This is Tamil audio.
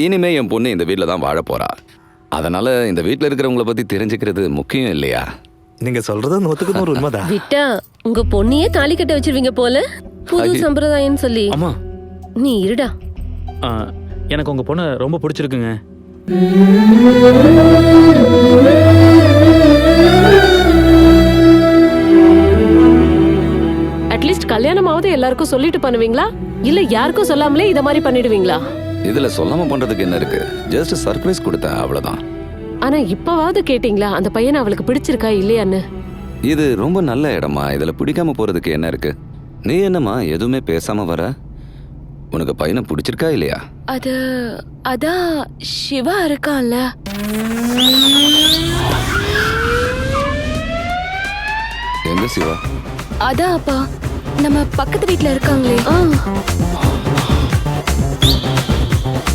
இனிமே என் பொண்ணு இந்த வீட்டில் தான் வாழ போறா. அதனால இந்த வீட்டில் இருக்கிறவங்கள பத்தி தெரிஞ்சுக்கிறது முக்கியம் இல்லையா? நீங்க சொல்றது 100% உண்மைதான். விட்டா உங்க பொண்ணையே தாலி கட்ட வச்சிருவீங்க போல. புது சம்பிரதாயம்னு சொல்லி. அம்மா நீ இருடா. எனக்கு உங்க பொண்ணை ரொம்ப பிடிச்சிருக்குங்க. அட்லீஸ்ட் கல்யாணமாவது எல்லாருக்கும் சொல்லிட்டு பண்ணுவீங்களா இல்ல யாருக்கும் சொல்லாமலே இத மாதிரி பண்ணிடுவீங்களா? இதுல சொல்லாம பண்றதுக்கு என்ன இருக்கு? ஜஸ்ட் சர்ப்ரைஸ் கொடுத்தேன், அவ்வளவுதான். ஆனா இப்பவாவது கேட்டீங்களா அந்த பையனை அவளுக்கு பிடிச்சிருக்கா இல்லையான்னு? இது ரொம்ப நல்ல இடமா, இதுல பிடிக்காம போறதுக்கு என்ன இருக்கு? நீ என்னம்மா எதுவுமே பேசாம வர? உனக்கு பையனை பிடிச்சிருக்கா இல்லையா? அதான் சிவா இருக்கான்ல. எங்க சிவா? அதான் அப்பா நம்ம பக்கத்து வீட்ல இருக்காங்களே.